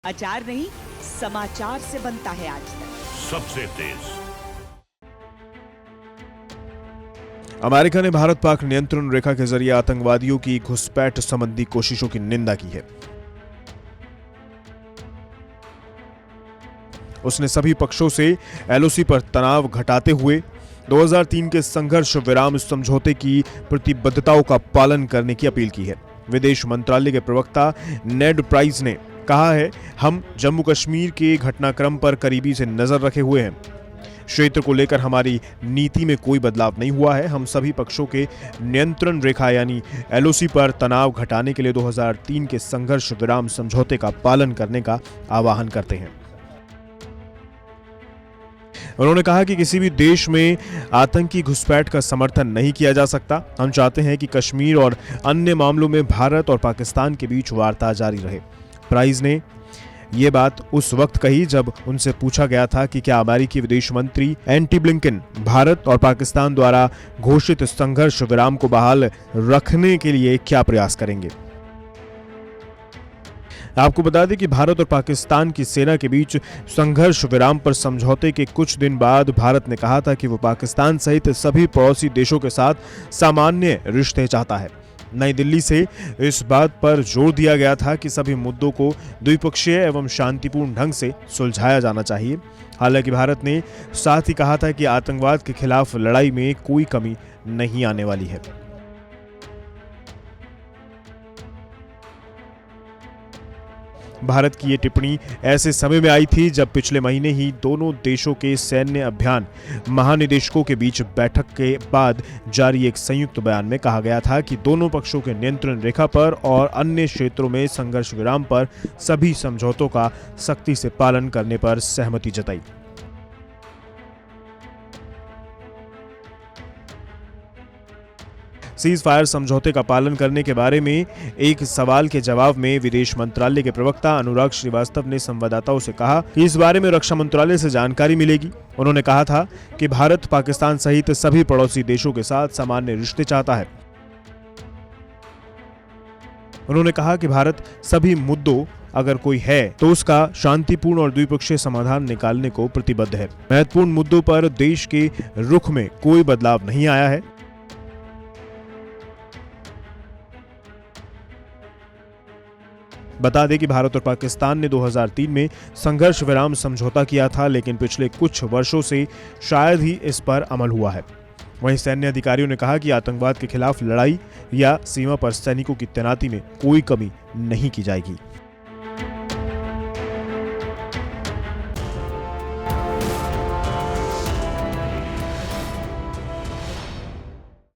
अचार नहीं, समाचार से बनता है आज तक। सबसे तेज। अमेरिका ने भारत पाक नियंत्रण रेखा के जरिए आतंकवादियों की घुसपैठ संबंधी कोशिशों की निंदा की है। उसने सभी पक्षों से एलओसी पर तनाव घटाते हुए 2003 के संघर्ष विराम समझौते की प्रतिबद्धताओं का पालन करने की अपील की है। विदेश मंत्रालय के प्रवक्ता नेड प्राइस ने कहा है, हम जम्मू कश्मीर के घटनाक्रम पर करीबी से नजर रखे हुए हैं। क्षेत्र को लेकर हमारी नीति में कोई बदलाव नहीं हुआ है। हम सभी पक्षों के नियंत्रण रेखा यानी एलओसी पर तनाव घटाने के लिए 2003 के संघर्ष विराम समझौते का पालन करने का आह्वान करते हैं। उन्होंने कहा कि किसी भी देश में आतंकी घुसपैठ का समर्थन नहीं किया जा सकता। हम चाहते हैं कि कश्मीर और अन्य मामलों में भारत और पाकिस्तान के बीच वार्ता जारी रहे। प्राइस ने ये बात उस वक्त कही जब उनसे पूछा गया था कि क्या अमेरिकी विदेश मंत्री एंटी ब्लिंकन भारत और पाकिस्तान द्वारा घोषित संघर्ष विराम को बहाल रखने के लिए क्या प्रयास करेंगे। आपको बता दें कि भारत और पाकिस्तान की सेना के बीच संघर्ष विराम पर समझौते के कुछ दिन बाद भारत ने कहा था कि वो पाकिस्तान सहित सभी पड़ोसी देशों के साथ सामान्य रिश्ते चाहता है। नई दिल्ली से इस बात पर जोर दिया गया था कि सभी मुद्दों को द्विपक्षीय एवं शांतिपूर्ण ढंग से सुलझाया जाना चाहिए। हालांकि भारत ने साथ ही कहा था कि आतंकवाद के खिलाफ लड़ाई में कोई कमी नहीं आने वाली है। भारत की ये टिप्पणी ऐसे समय में आई थी जब पिछले महीने ही दोनों देशों के सैन्य अभियान महानिदेशकों के बीच बैठक के बाद जारी एक संयुक्त बयान में कहा गया था कि दोनों पक्षों के नियंत्रण रेखा पर और अन्य क्षेत्रों में संघर्ष विराम पर सभी समझौतों का सख्ती से पालन करने पर सहमति जताई। सीज फायर समझौते का पालन करने के बारे में एक सवाल के जवाब में विदेश मंत्रालय के प्रवक्ता अनुराग श्रीवास्तव ने संवाददाताओं से कहा कि इस बारे में रक्षा मंत्रालय से जानकारी मिलेगी। उन्होंने कहा था कि भारत पाकिस्तान सहित सभी पड़ोसी देशों के साथ सामान्य रिश्ते चाहता है। उन्होंने कहा कि भारत सभी मुद्दों अगर कोई है तो उसका शांतिपूर्ण और द्विपक्षीय समाधान निकालने को प्रतिबद्ध है। महत्वपूर्ण मुद्दों पर देश के रुख में कोई बदलाव नहीं आया है। बता दें कि भारत और पाकिस्तान ने 2003 में संघर्ष विराम समझौता किया था, लेकिन पिछले कुछ वर्षों से शायद ही इस पर अमल हुआ है। वहीं सैन्य अधिकारियों ने कहा कि आतंकवाद के खिलाफ लड़ाई या सीमा पर सैनिकों की तैनाती में कोई कमी नहीं की जाएगी।